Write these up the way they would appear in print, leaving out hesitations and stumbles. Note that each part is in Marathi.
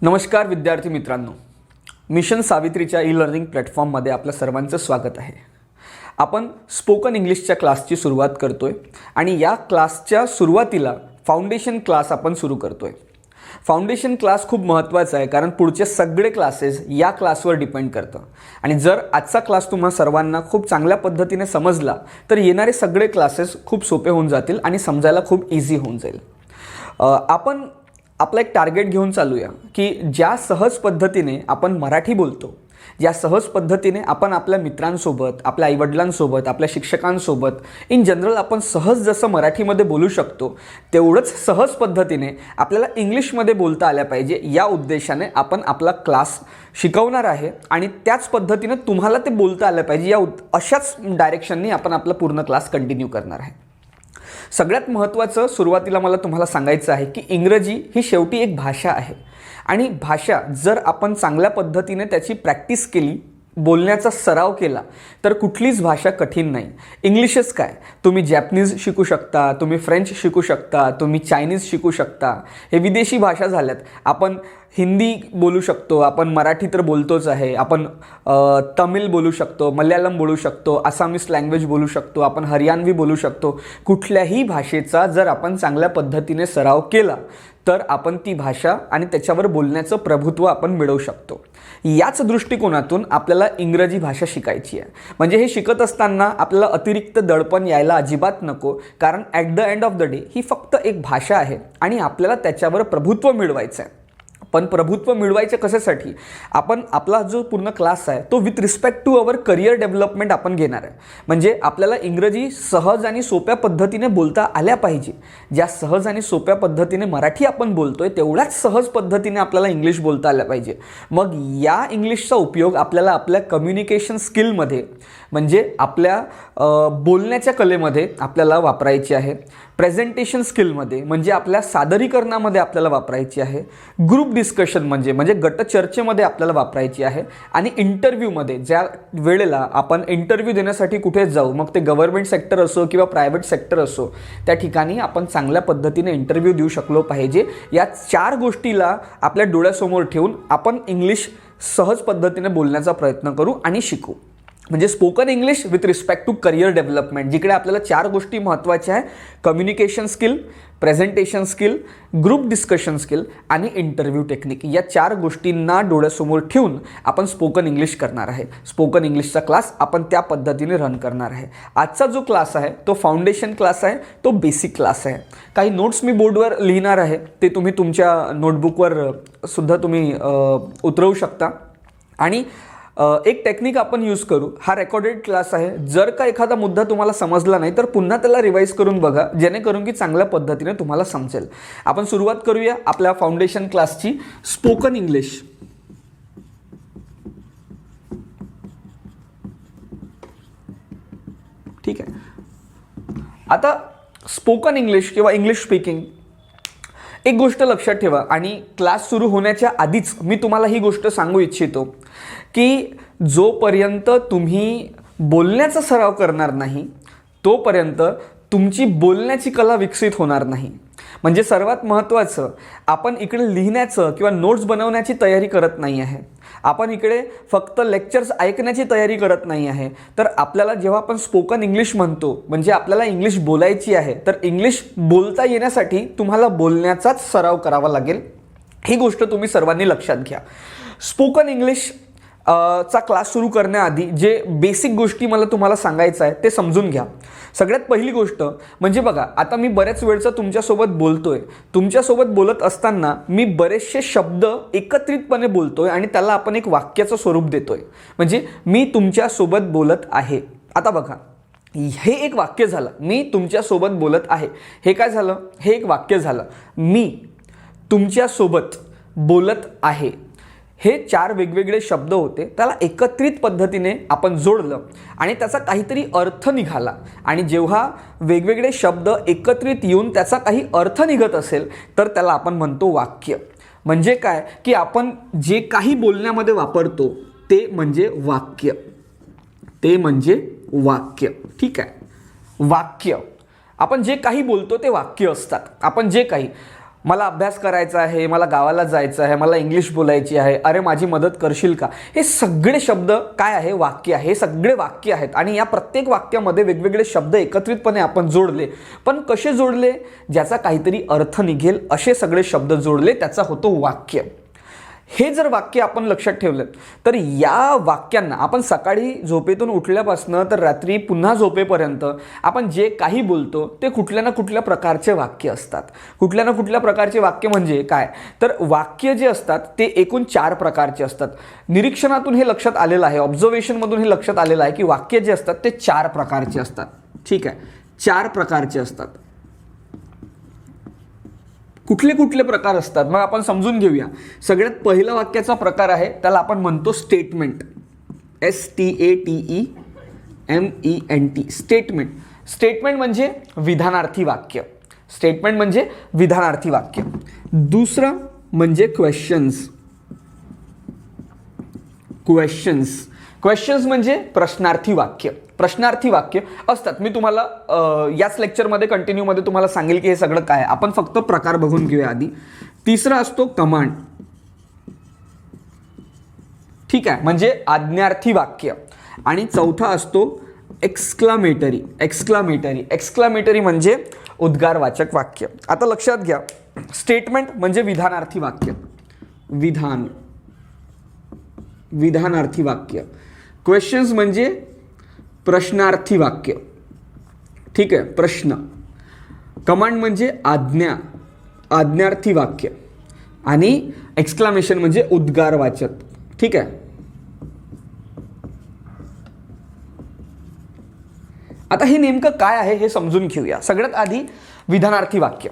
नमस्कार विद्यार्थी मित्रांनो, मिशन सावित्रीच्या ई लर्निंग प्लॅटफॉर्ममध्ये आपल्या सर्वांचं स्वागत आहे. आपण स्पोकन इंग्लिशच्या क्लासची सुरुवात करतोय आणि या क्लासच्या सुरुवातीला फाउंडेशन क्लास आपण सुरू करतोय. फाउंडेशन क्लास खूप महत्त्वाचा आहे कारण पुढचे सगळे क्लासेस या क्लासवर डिपेंड करतं आणि जर आजचा क्लास तुम्हा सर्वांना खूप चांगल्या पद्धतीने समजला तर येणारे सगळे क्लासेस खूप सोपे होऊन जातील आणि समजायला खूप इझी होऊन जाईल. आपण आपला एक टार्गेट घेऊन चालूया की ज्या सहज पद्धतीने आपण मराठी बोलतो, ज्या सहज पद्धतीने आपण आपल्या मित्रांसोबत, आपल्या आईवडिलांसोबत, आपल्या शिक्षकांसोबत इन जनरल आपण सहज जसं मराठीमध्ये बोलू शकतो तेवढंच सहज पद्धतीने आपल्याला इंग्लिशमध्ये बोलता आल्या पाहिजे. या उद्देशाने आपण आपला क्लास शिकवणार आहे आणि त्याच पद्धतीने तुम्हाला ते बोलता आलं पाहिजे अशाच डायरेक्शननी आपण आपला पूर्ण क्लास कंटिन्यू करणार आहे. सगळ्यात महत्त्वाचं सुरुवातीला मला तुम्हाला सांगायचं आहे की इंग्रजी ही शेवटी एक भाषा आहे आणि भाषा जर आपण चांगल्या पद्धतीने त्याची प्रॅक्टिस केली, बोलण्याचा सराव केला तर कुठलीच भाषा कठीण नाही. इंग्लिशच काय, तुम्ही जॅपनीज शिकू शकता, तुम्ही फ्रेंच शिकू शकता, तुम्ही चायनीज शिकू शकता. हे विदेशी भाषा झाल्यात. आपण हिंदी बोलू शकतो, आपण मराठी तर बोलतोच आहे, आपण तमिळ बोलू शकतो, मल्याळम बोलू शकतो, आसामीस लँग्वेज बोलू शकतो, आपण हरियाणवी बोलू शकतो. कुठल्याही भाषेचा जर आपण चांगल्या पद्धतीने सराव केला तर आपण ती भाषा आणि त्याच्यावर बोलण्याचं प्रभुत्व आपण मिळवू शकतो. याच दृष्टिकोनातून आपल्याला इंग्रजी भाषा शिकायची आहे. म्हणजे हे शिकत असताना आपल्याला अतिरिक्त दडपण यायला अजिबात नको, कारण at the end of the day ही फक्त एक भाषा आहे आणि आपल्याला त्याच्यावर प्रभुत्व मिळवायचं आहे. पण प्रभुत्व मिळवायचे कशासाठी? आपण आपला जो पूर्ण क्लास आहे तो with respect to our career development आपण घेणार आहे. म्हणजे आपल्याला इंग्रजी सहज आणि सोप्या पद्धतीने बोलता आल्या पाहिजे. ज्या सहज आणि सोप्या पद्धतीने मराठी आपण बोलतोय तेवढ्याच सहज पद्धतीने आपल्याला इंग्लिश बोलता आल्या पाहिजे. मग या इंग्लिशचा उपयोग आपल्याला आपल्या कम्युनिकेशन स्किलमध्ये, म्हणजे आपल्या बोलण्याच्या कलेमध्ये आपल्याला वापरायची आहे. प्रेझेंटेशन स्किलमध्ये म्हणजे आपल्या सादरीकरणामध्ये आपल्याला वापरायची आहे. ग्रुप डिस्कशन म्हणजे गटचर्चेमध्ये आपल्याला वापरायची आहे. आणि इंटरव्ह्यूमध्ये, ज्या वेळेला आपण इंटरव्ह्यू देण्यासाठी कुठे जाऊ, मग ते गव्हर्नमेंट सेक्टर असो किंवा प्रायव्हेट सेक्टर असो, त्या ठिकाणी आपण चांगल्या पद्धतीने इंटरव्ह्यू देऊ शकलो पाहिजे. या 4 गोष्टीला आपल्या डोळ्यासमोर ठेवून आपण इंग्लिश सहज पद्धतीने बोलण्याचा प्रयत्न करू आणि शिकू. म्हणजे spoken English with respect to career development, जिकडे आपल्याला 4 गोष्टी महत्त्वाच्या आहे: communication skill, presentation skill, group discussion skill आणि इंटरव्ह्यू टेक्निक. या 4 गोष्टींना डोळ्यासमोर ठेवून आपण स्पोकन इंग्लिश करणार आहे. स्पोकन इंग्लिशचा क्लास आपण त्या पद्धतीने रन करणार आहे. आजचा जो क्लास आहे तो फाउंडेशन क्लास आहे, तो बेसिक क्लास आहे. काही नोट्स मी बोर्डवर लिहिणार आहे, ते तुम्ही तुमच्या नोटबुकवर सुद्धा तुम्ही उतरवू शकता. आणि एक टेक्निक आपण यूज करू. हा रेकॉर्डेड क्लास आहे. जर का एखादा मुद्दा तुम्हाला समजला नाही तर पुन्हा त्याला रिवाईज करून बघा, जेणेकरून की चांगल्या पद्धतीने तुम्हाला समजेल. आपण सुरुवात करूया आपल्या फाउंडेशन क्लासची. Spoken English. ठीक आहे. आता स्पोकन इंग्लिश किंवा इंग्लिश स्पीकिंग, एक गोष्ट लक्षात ठेवा आणि क्लास सुरू होण्याच्या आधीच मी तुम्हाला ही गोष्ट सांगू इच्छितो की जोपर्यंत तुम्ही बोलण्याचा सराव करणार नाही तोपर्यंत तुमची बोलण्याची कला विकसित होणार नाही. म्हणजे सर्वात महत्त्वाचं, आपण इकडे लिहिण्याचं किंवा नोट्स बनवण्याची तयारी करत नाही आहे, आपण इकडे फक्त लेक्चर्स ऐकण्याची तयारी करत नाही आहे. तर आपल्याला जेव्हा आपण स्पोकन इंग्लिश म्हणतो म्हणजे आपल्याला इंग्लिश बोलायची आहे, तर इंग्लिश बोलता येण्यासाठी तुम्हाला बोलण्याचाच सराव करावा लागेल. ही गोष्ट तुम्ही सर्वांनी लक्षात घ्या. स्पोकन इंग्लिश चा क्लास सुरू करण्याआधी जे बेसिक गोष्टी मला तुम्हाला सांगायचं आहे ते समजून घ्या. सगळ्यात पहिली गोष्ट म्हणजे बघा, आता मी बऱ्याच वेळचं तुमच्यासोबत बोलतोय. तुमच्यासोबत बोलत असताना मी बरेचसे शब्द एकत्रितपणे बोलतोय आणि त्याला आपण एक वाक्याचं स्वरूप देतोय. म्हणजे मी तुमच्यासोबत बोलत आहे. आता बघा, हे एक वाक्य झालं. मी तुमच्यासोबत बोलत आहे, हे काय झालं? हे एक वाक्य झालं. मी तुमच्यासोबत बोलत आहे, हे 4 वेगवेगळे शब्द होते. त्याला एकत्रित पद्धतीने आपण जोडलं आणि त्याचा काहीतरी अर्थ निघाला. आणि जेव्हा वेगवेगळे शब्द एकत्रित येऊन त्याचा काही अर्थ निघत असेल तर त्याला आपण म्हणतो वाक्य. म्हणजे काय की आपण जे काही बोलण्यामध्ये वापरतो ते म्हणजे वाक्य. ते म्हणजे वाक्य. ठीक आहे. वाक्य, आपण जे काही बोलतो ते वाक्य असतात. आपण जे काही मला अभ्यास करायचा आहे, मला गावाला जायचं आहे, मला इंग्लिश बोलायची आहे, अरे माझी मदत करशील का, हे सगळे शब्द काय आहे, वाक्य आहे. हे सगळे वाक्य आहेत आणि या प्रत्येक वाक्यामध्ये वेगवेगळे शब्द एकत्रितपणे आपण जोडले. पण कसे जोडले, ज्याचा काहीतरी अर्थ निघेल असे सगळे शब्द जोडले, त्याचा होतो वाक्य. हे जर वाक्य आपण लक्षात ठेवलं तर या वाक्यांना आपण सकाळी झोपेतून उठल्यापासून तर रात्री पुन्हा झोपेपर्यंत आपण जे काही बोलतो ते कुठल्या ना कुठल्या प्रकारचे वाक्य असतात. कुठल्या ना कुठल्या प्रकारचे वाक्य म्हणजे काय, तर वाक्य जे असतात ते एकूण 4 प्रकारचे असतात. निरीक्षणातून हे लक्षात आलेलं आहे, ऑब्झर्वेशनमधून हे लक्षात आलेलं आहे की वाक्य जे असतात ते 4 प्रकारचे असतात. ठीक आहे, 4 प्रकारचे असतात. कुठले कुठले प्रकार असतात मग आपण समजून घेऊया. सगळ्यात पहिला वाक्याचा प्रकार आहे त्याला आपण म्हणतो स्टेटमेंट. STATEMENT. स्टेटमेंट. स्टेटमेंट म्हणजे विधानार्थी वाक्य. स्टेटमेंट म्हणजे विधानार्थी वाक्य. दुसरं म्हणजे क्वेश्चन्स. क्वेश्चन्स म्हणजे प्रश्नार्थी वाक्य. प्रश्नार्थी वाक्य असतात. मी तुम्हाला याच लेक्चरमध्ये कंटिन्यूमध्ये तुम्हाला सांगेल की हे सगळं काय आहे. आपण फक्त प्रकार बघून घेऊया आधी. तिसरा असतो कमांड. ठीक आहे, म्हणजे आज्ञार्थी वाक्य. आणि चौथा असतो एक्सक्लामेटरी. एक्सक्लामेटरी म्हणजे उद्गारवाचक वाक्य. आता लक्षात घ्या, स्टेटमेंट म्हणजे विधानार्थी वाक्य. विधानार्थी वाक्य. क्वेश्चन्स म्हणजे प्रश्नार्थी वाक्य. ठीक आहे, प्रश्न. कमांड म्हणजे आज्ञार्थी वाक्य. आणि एक्सक्लामेशन म्हणजे उद्गारवाचक. ठीक आहे. आता हे नेमकं काय आहे हे समजून घेऊया. सगळ्यात आधी विधानार्थी वाक्य.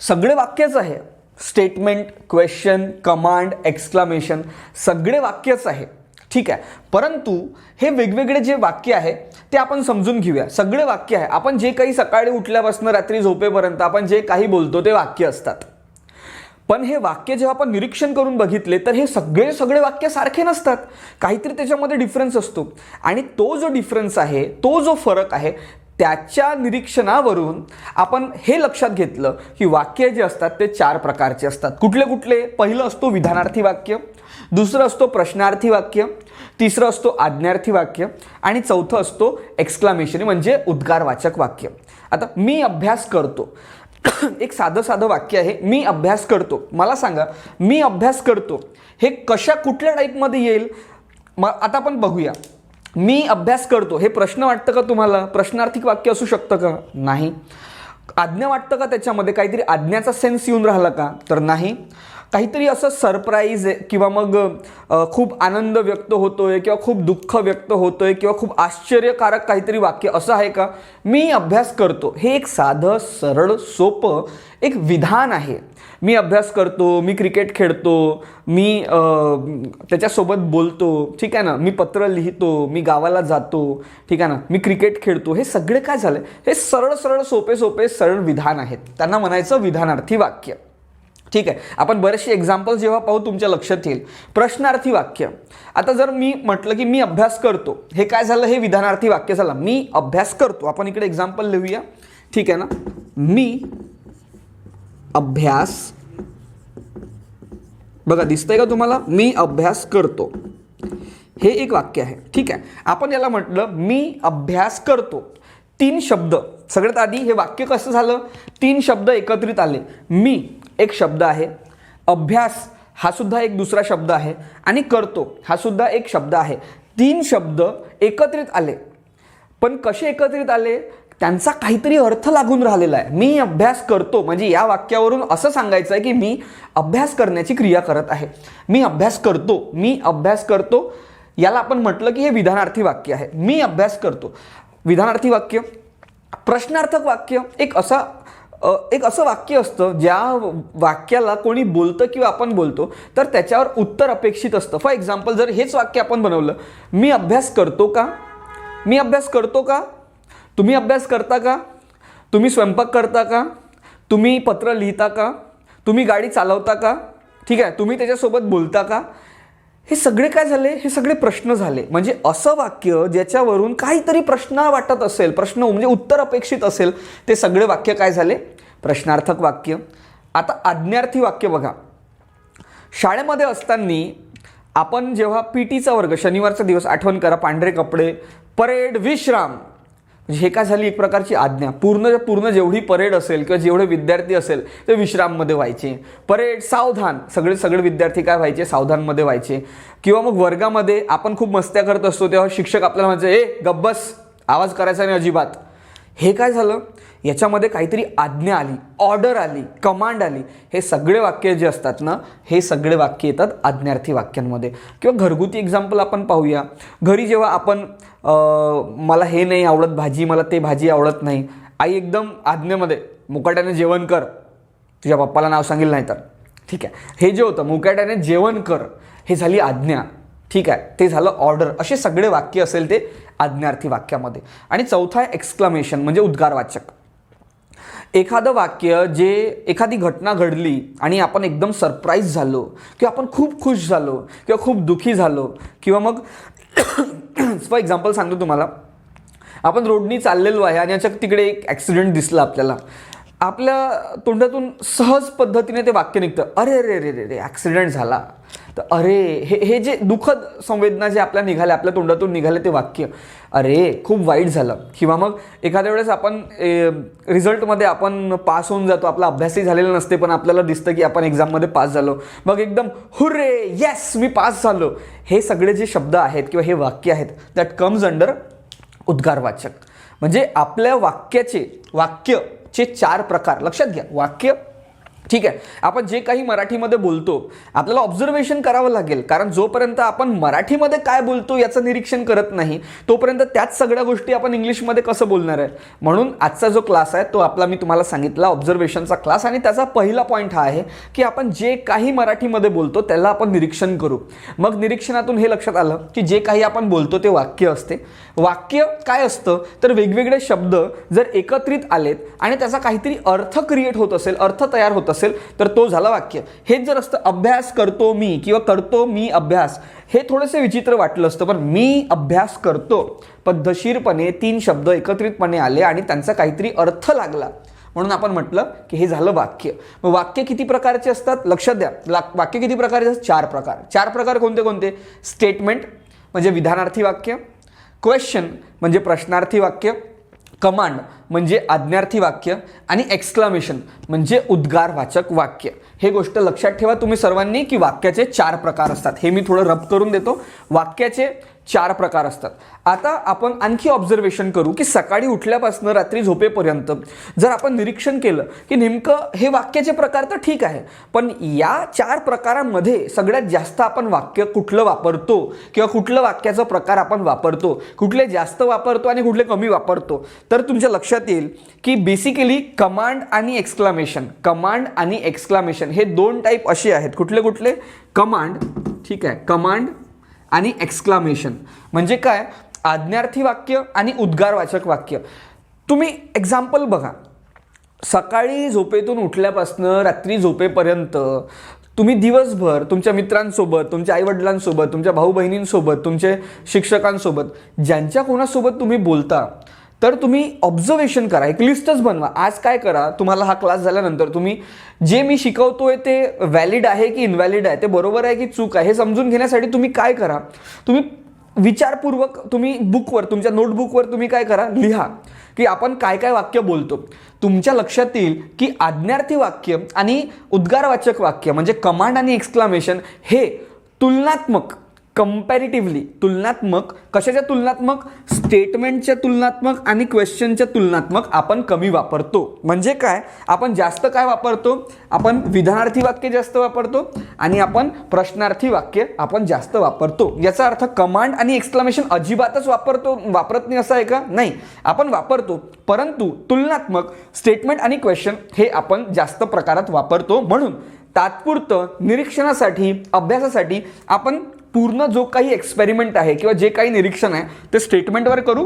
सगळे वाक्यच आहे. स्टेटमेंट, क्वेश्चन, कमांड, एक्सक्लामेशन सगळे वाक्यच आहे. ठीक आहे, परंतु हे वेगवेगळे जे वाक्य आहे ते आपण समजून घेऊया. सगळे वाक्य आहे. आपण जे काही सकाळी उठल्यापासून रात्री झोपेपर्यंत आपण जे काही बोलतो ते वाक्य असतात. पण हे वाक्य जेव्हा आपण निरीक्षण करून बघितले तर हे सगळे वाक्य सारखे नसतात. काहीतरी त्याच्यामध्ये डिफरन्स असतो. आणि तो जो डिफरन्स आहे, तो जो फरक आहे, त्याच्या निरीक्षणावरून आपण हे लक्षात घेतलं की वाक्य जे असतात ते 4 प्रकारचे असतात. कुठले कुठले? पहिलं असतो विधानार्थी वाक्य, दुसरं असतो प्रश्नार्थी वाक्य, तिसरं असतो आज्ञार्थी वाक्य आणि चौथं असतो एक्सक्लामेशन म्हणजे उद्गारवाचक वाक्य. आता मी अभ्यास करतो. एक साधं वाक्य आहे, मी अभ्यास करतो. मला सांगा, मी अभ्यास करतो हे कुठल्या टाईपमध्ये येईल? आता आपण बघूया. मी अभ्यास करतो हे प्रश्न वाटतं का तुम्हाला? प्रश्नार्थी वाक्य असू शकतं का? नाही. आज्ञा वाटतं का त्याच्यामध्ये? काहीतरी आज्ञाचा सेन्स येऊन राहिला का? तर नाही. काहीतरी असं सरप्राईज किंवा मग खूप आनंद व्यक्त होतोय किंवा खूप दुःख व्यक्त होतोय किंवा खूप आश्चर्यकारक काहीतरी वाक्य असं आहे का? मी अभ्यास करतो हे एक साधं सरळ सोपं एक विधान आहे. मी अभ्यास करतो, मी क्रिकेट खेळतो, मी त्याच्यासोबत बोलतो. ठीक आहे ना, मी पत्र लिहितो, मी गावाला जातो. ठीक आहे ना, मी क्रिकेट खेळतो. हे सगळे काय झाले? हे सरळ सोपे सरळ विधान आहेत. त्यांना म्हणायचं विधानार्थी वाक्य. ठीक आहे, आपण बरेचसे एक्झाम्पल जेव्हा पाहू तुमच्या लक्षात येईल. प्रश्नार्थी वाक्य. आता जर मी म्हटलं की मी अभ्यास करतो, हे काय झालं? हे विधानार्थी वाक्य झालं. मी अभ्यास करतो. आपण इकडे एक्झाम्पल लिहूया. ठीक आहे ना, मी अभ्यास, बघा दिसतंय का तुम्हाला? मी अभ्यास करतो हे एक वाक्य आहे. ठीक आहे, आपण याला म्हटलं मी अभ्यास करतो. 3 शब्द. सगळ्यात आधी हे वाक्य कसं झालं? 3 शब्द एकत्रित आले. मी एक शब्द आहे, अभ्यास हा सुद्धा एक दुसरा शब्द आहे आणि करतो हा सुद्धा एक शब्द आहे. 3 शब्द एकत्रित आले. पण कसे एकत्रित आले? त्यांचा काहीतरी अर्थ लागून राहिलेला आहे. मी अभ्यास करतो म्हणजे या वाक्यावरून असं सांगायचं आहे की मी अभ्यास करण्याची क्रिया करत आहे. मी अभ्यास करतो याला आपण म्हटलं की हे विधानार्थी वाक्य आहे. मी अभ्यास करतो विधानार्थी वाक्य. प्रश्नार्थक वाक्य एक असं वाक्य असतं ज्या वाक्याला कोणी बोलतं किंवा आपण बोलतो तर त्याच्यावर उत्तर अपेक्षित असतं. फॉर एक्झाम्पल, जर हेच वाक्य आपण बनवलं, मी अभ्यास करतो का? मी अभ्यास करतो का? तुम्ही अभ्यास करता का? तुम्ही स्वयंपाक करता का? तुम्ही पत्र लिहिता का? तुम्ही गाडी चालवता का? ठीक आहे, तुम्ही त्याच्यासोबत बोलता का? हे सगळे काय झाले? हे सगळे प्रश्न झाले. म्हणजे असं वाक्य ज्याच्यावरून काहीतरी प्रश्न वाटत असेल, प्रश्न म्हणजे उत्तर अपेक्षित असेल, ते सगळे वाक्य काय झाले? प्रश्नार्थक वाक्य. आता आज्ञार्थी वाक्य बघा, शाळेमध्ये असताना आपण जेव्हा पीटीचा वर्ग, शनिवारचा दिवस, आठवण करा, पांढरे कपडे, परेड, विश्राम, हे काय झाली एक प्रकारची आज्ञा. पूर्ण जेवढी परेड असेल किंवा जेवढे विद्यार्थी असेल ते विश्राममध्ये व्हायचे. परेड, सावधान, सगळे विद्यार्थी काय व्हायचे, सावधानमध्ये व्हायचे. किंवा मग वर्गामध्ये आपण खूप मस्त्या करत असतो तेव्हा शिक्षक आपल्याला म्हणायचे, ए गब्बस, आवाज करायचा नाही अजिबात. हे काय झालं, याच्यामध्ये काहीतरी आज्ञा आली, ऑर्डर आली, कमांड आली. हे सगळे वाक्य जे असतात ना, हे सगळे वाक्य येतात आज्ञार्थी वाक्यांमध्ये. किंवा घरगुती एक्झाम्पल आपण पाहूया. घरी जेव्हा आपण मला हे नाही आवडत भाजी, मला ते भाजी आवडत नाही, आई एकदम आज्ञेमध्ये, मुकाट्याने जेवण कर, तुझ्या पप्पाला नाव सांगेल नाही तर, ठीक आहे. हे जे होतं मुकाट्याने जेवण कर, हे झाली आज्ञा, ठीक आहे, ते झालं ऑर्डर. असे सगळे वाक्य असेल ते आज्ञार्थी वाक्यामध्ये. आणि चौथा आहे एक्सक्लामेशन, म्हणजे उद्गारवाचक. एखादं वाक्य जे एखादी घटना घडली आणि आपण एकदम सरप्राईज झालो, किंवा आपण खूप खुश झालो, किंवा खूप दुःखी झालो, किंवा मग फॉर एक्झाम्पल सांगतो तुम्हाला, आपण रोडनी चाललेलो आहे आणि याच्या तिकडे एक ॲक्सिडेंट दिसला आपल्याला. आपल्या तोंडातून सहज पद्धतीने ते वाक्य निघतं, अरे अरे अरे रे ॲक्सिडेंट झाला. तर अरे, हे जे दुःखद संवेदना जे आपल्या तोंडातून निघाले ते वाक्य, अरे खूप वाईट झालं. किंवा मग एखाद्या वेळेस आपण रिझल्टमध्ये आपण पास होऊन जातो, आपला अभ्यासही झालेला नसते, पण आपल्याला दिसतं की आपण एक्झाममध्ये पास झालो, मग एकदम हुर्रे, येस मी पास झालो. हे सगळे जे शब्द आहेत किंवा हे वाक्य आहेत, दॅट कम्स अंडर उद्गारवाचक. म्हणजे आपल्या वाक्यचे 4 प्रकार लक्षात घ्या. वाक्य, ठीक आहे, आपण जे काही मराठीमध्ये बोलतो आपल्याला ऑब्झर्वेशन करावं लागेल, कारण जोपर्यंत आपण मराठीमध्ये काय बोलतो याचं निरीक्षण करत नाही तोपर्यंत त्याच सगळ्या गोष्टी आपण इंग्लिशमध्ये कसं बोलणार आहे. म्हणून आजचा जो क्लास आहे तो आपला, मी तुम्हाला सांगितला, ऑब्झर्वेशनचा क्लास. आणि त्याचा पहिला पॉईंट हा आहे की आपण जे काही मराठीमध्ये बोलतो त्याला आपण निरीक्षण करू. मग निरीक्षणातून हे लक्षात आलं की जे काही आपण बोलतो ते वाक्य असते. वाक्य काय असतं तर वेगवेगळे शब्द जर एकत्रित आलेत आणि त्याचा काहीतरी अर्थ क्रिएट होत असेल, अर्थ तयार होत असेल, तर तो झाला वाक्य. हेच जर असतं अभ्यास करतो मी किंवा करतो मी अभ्यास, हे थोडेसे विचित्र वाटलं असतं. पण मी अभ्यास करतो, पद्धतशीरपणे 3 शब्द एकत्रितपणे आले आणि त्यांचा काहीतरी अर्थ लागला, म्हणून आपण म्हटलं की हे झालं वाक्य. मग वाक्य किती प्रकारचे असतात लक्षात द्या. वाक्य किती प्रकारचे असतात? 4 प्रकार. 4 प्रकार कोणते कोणते? स्टेटमेंट म्हणजे विधानार्थी वाक्य, क्वेश्चन म्हणजे प्रश्नार्थी वाक्य, कमांड म्हणजे आज्ञार्थी वाक्य, आणि एक्सक्लामेशन म्हणजे उद्गारवाचक वाक्य. हे गोष्ट लक्षात ठेवा तुम्ही सर्वांनी की वाक्याचे 4 प्रकार असतात. हे मी थोडं रब करून देतो. वाक्याचे 4 प्रकार असतात. आता आपण आणखी ऑब्झर्वेशन करू की सकाळी उठल्यापासून रात्री झोपेपर्यंत जर आपण निरीक्षण केलं की नेमकं हे वाक्याचे प्रकार तर ठीक आहे, पण या 4 प्रकारांमध्ये सगळ्यात जास्त आपण वाक्य कुठलं वापरतो किंवा कुठलं वाक्याचा प्रकार आपण वापरतो, कुठले जास्त वापरतो आणि कुठले कमी वापरतो, तर तुमच्या लक्षात येईल की बेसिकली कमांड आणि एक्सक्लामेशन, कमांड आणि एक्सक्लामेशन हे 2 टाईप असे आहेत. कुठले कुठले? कमांड, ठीक आहे, कमांड आणि एक्सक्लामेशन म्हणजे काय? आज्ञार्थी वाक्य आणि उद्गारवाचक वाक्य. तुम्ही एक्झाम्पल बघा. सकाळी झोपेतून उठल्यापासून रात्री झोपेपर्यंत तुम्ही दिवसभर तुमच्या मित्रांसोबत, तुमच्या आईवडिलांसोबत, तुमच्या भाऊ बहिणींसोबत, तुमच्या शिक्षकांसोबत, ज्यांच्या कोणासोबत तुम्ही बोलता, तर तुम्ही ऑब्झर्वेशन करा, एक लिस्टच बनवा. आज काय करा, तुम्हाला हा क्लास झाल्यानंतर तुम्ही जे मी शिकवतोय ते व्हॅलिड आहे की इनव्हॅलिड आहे, ते बरोबर आहे की चूक आहे, हे समजून घेण्यासाठी तुम्ही काय करा, तुम्ही विचारपूर्वक तुम्ही बुकवर, तुमच्या नोटबुकवर तुम्ही काय करा, लिहा की आपण काय काय वाक्य बोलतो. तुमच्या लक्षात येईल की आज्ञार्थी वाक्य आणि उद्गारवाचक वाक्य म्हणजे कमांड आणि एक्सक्लामेशन हे तुलनात्मक, कंपॅरेटिव्हली तुलनात्मक, कशाच्या तुलनात्मक? स्टेटमेंटच्या तुलनात्मक आणि क्वेश्चनच्या तुलनात्मक आपण कमी वापरतो. म्हणजे काय? आपण जास्त काय वापरतो? आपण विधानार्थी वाक्य जास्त वापरतो आणि आपण प्रश्नार्थी वाक्य आपण जास्त वापरतो. याचा अर्थ कमांड आणि एक्सक्लामेशन अजिबातच वापरत नाही असं आहे का? नाही, आपण वापरतो, परंतु तुलनात्मक, स्टेटमेंट आणि क्वेश्चन हे आपण जास्त प्रकारात वापरतो. म्हणून तात्पुरतं निरीक्षणासाठी, अभ्यासासाठी आपण पूर्ण जो काही एक्सपेरिमेंट आहे किंवा जे काही निरीक्षण आहे ते स्टेटमेंटवर करू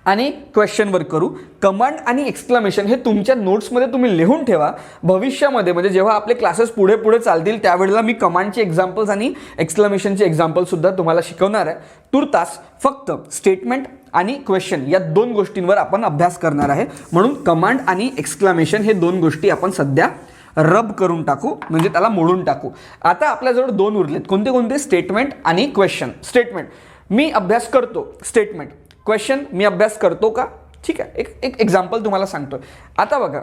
आणि क्वेश्चनवर करू. कमांड आणि एक्सक्लामेशन हे तुमच्या नोट्समध्ये तुम्ही लिहून ठेवा. भविष्यामध्ये म्हणजे जेव्हा आपले क्लासेस पुढे पुढे चालतील त्यावेळेला मी कमांडचे एक्झाम्पल्स आणि एक्सक्लामेशनचे एक्झाम्पल्ससुद्धा तुम्हाला शिकवणार आहे. तुर्तास फक्त स्टेटमेंट आणि क्वेश्चन या 2 गोष्टींवर आपण अभ्यास करणार आहे. म्हणून कमांड आणि एक्सक्लामेशन हे 2 गोष्टी आपण सध्या रब करून टाकू, म्हणजे त्याला मोडून टाकू. आता आपल्याजवळ दोन उरलेत. कोणते कोणते? स्टेटमेंट आणि क्वेश्चन. स्टेटमेंट, मी अभ्यास करतो. स्टेटमेंट. क्वेश्चन, मी अभ्यास करतो का? ठीक आहे, एक एक्झाम्पल तुम्हाला सांगतो. आता बघा,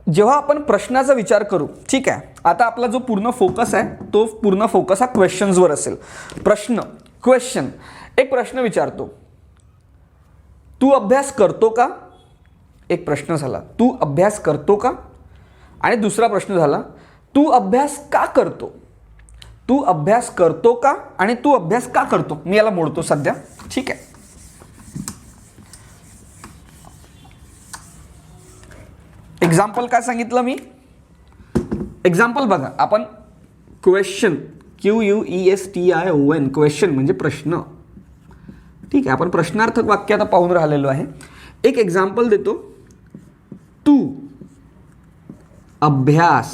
जेव्हा आपण प्रश्नाचा विचार करू, ठीक आहे, आता आपला जो पूर्ण फोकस आहे तो पूर्ण फोकस हा क्वेश्चन्सवर असेल. प्रश्न, क्वेश्चन. एक प्रश्न विचारतो, तू अभ्यास करतो का? एक प्रश्न झाला, तू अभ्यास करतो का? आणि दुसरा प्रश्न झाला, तू अभ्यास का करतो? तू अभ्यास करतो का आणि तू अभ्यास का करतो? मी याला मोडतो सध्या. ठीक आहे, एक्झाम्पल काय सांगितलं मी? एक्झाम्पल बघा, आपण क्वेश्चन, QUESTION, क्वेश्चन म्हणजे प्रश्न. ठीक आहे, आपण प्रश्नार्थक वाक्य आता पाहून राहिलेलो आहे. एक एक्झाम्पल देतो, तू अभ्यास,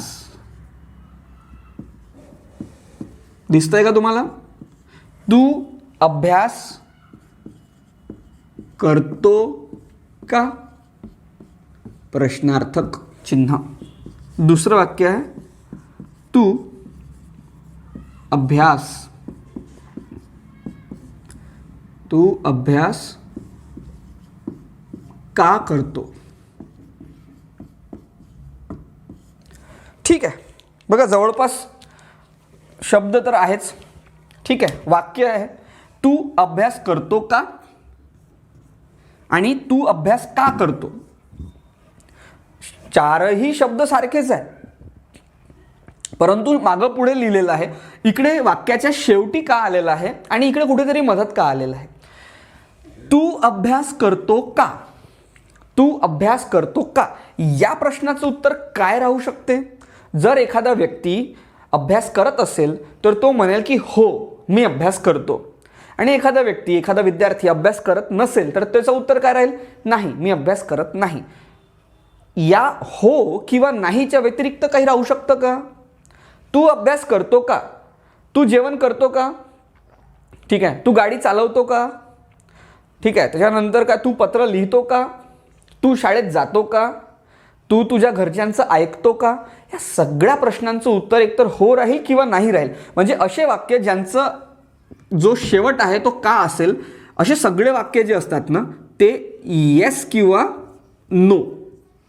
दिसतंय का तुम्हाला? तू अभ्यास करतो का? प्रश्नार्थक चिन्ह. दुसरं वाक्य आहे, तू अभ्यास, तू अभ्यास का करतो? ठीक आहे, बघा जवळपास शब्द तर आहेच. ठीक आहे, वाक्य आहे, तू अभ्यास करतो का आणि तू अभ्यास का करतो. चारही शब्द सारखेच आहे, परंतु मागं पुढे लिहिलेलं आहे. इकडे वाक्याच्या शेवटी का आलेलं आहे आणि इकडे कुठेतरी मधात का आलेलं आहे. तू अभ्यास करतो का? तू अभ्यास करतो का? या प्रश्नाचं उत्तर काय राहू शकते? जर एखादा व्यक्ती अभ्यास करत असेल तर तो म्हणेल की हो, मी अभ्यास करतो. आणि एखादा व्यक्ती, एखादा विद्यार्थी अभ्यास करत नसेल तर त्याचं उत्तर काय राहील? नाही, मी अभ्यास करत नाही. या हो किंवा नाहीच्या व्यतिरिक्त काही राहू शकतं का? तू अभ्यास करतो का? तू जेवण करतो का? ठीक आहे, तू गाडी चालवतो का? ठीक आहे, त्याच्यानंतर काय, तू पत्र लिहितो का? तू शाळेत जातो का? तू तुझ्या घरच्यांचं ऐकतो का? या सगळ्या प्रश्नांचं उत्तर एकतर हो राहील किंवा नाही राहील. म्हणजे असे वाक्य ज्यांचं जो शेवट आहे तो का असेल, असे सगळे वाक्य जे असतात ना ते येस किंवा नो,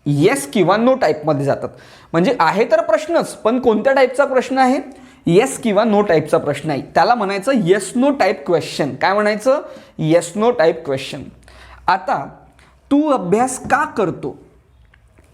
येस किंवा नो टाईपमध्ये जातात. म्हणजे आहे तर प्रश्नच, पण कोणत्या टाईपचा प्रश्न आहे? येस किंवा नो टाईपचा प्रश्न आहे. त्याला म्हणायचं येस नो टाईप क्वेश्चन. काय म्हणायचं? Yes no type question. आता तू अभ्यास का करतो?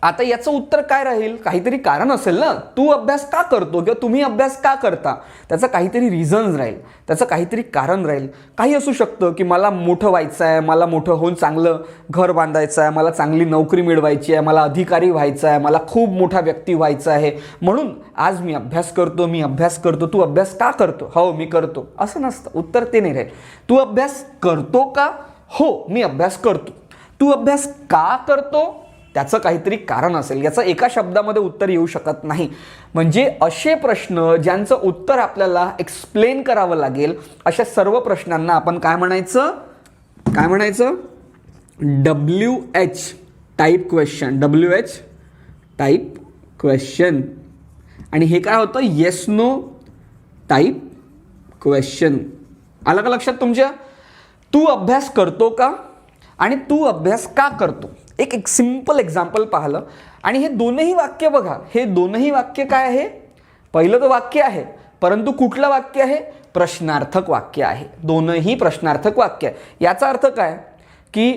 आता याचं उत्तर काय राहील? काहीतरी कारण असेल ना. तू अभ्यास का करतो किंवा तुम्ही अभ्यास का करता, त्याचं काहीतरी रिझन्स राहील, त्याचं काहीतरी कारण राहील. काही असू शकतं की मला मोठं व्हायचं आहे, मला मोठं होऊन चांगलं घर बांधायचं आहे, मला चांगली नोकरी मिळवायची आहे, मला अधिकारी व्हायचं आहे, मला खूप मोठा व्यक्ती व्हायचं आहे, म्हणून आज मी अभ्यास करतो, मी अभ्यास करतो. तू अभ्यास का करतो? हो, मी करतो. असं नसतं, उत्तर ते नाही राहील. तू अभ्यास करतो का? हो, मी अभ्यास करतो. तू अभ्यास का करतो? त्याचं काहीतरी कारण असेल. याचं एका शब्दामध्ये उत्तर येऊ शकत नाही. म्हणजे असे प्रश्न ज्यांचं उत्तर आपल्याला एक्सप्लेन करावं लागेल, अशा सर्व प्रश्नांना आपण काय म्हणायचं? काय म्हणायचं? WH type question. WH type question. आणि हे काय होतं? Yes no type question. आलं का लक्षात तुमच्या? तू अभ्यास करतो का आणि तू अभ्यास का करतो? एक सिंपल एक्झाम्पल पाहिलं आणि हे दोनही वाक्य बघा, हे दोनही वाक्य काय आहे? पहिलं तर वाक्य आहे, परंतु कुठलं वाक्य आहे? प्रश्नार्थक वाक्य आहे. दोनही प्रश्नार्थक वाक्य आहे. याचा अर्थ काय की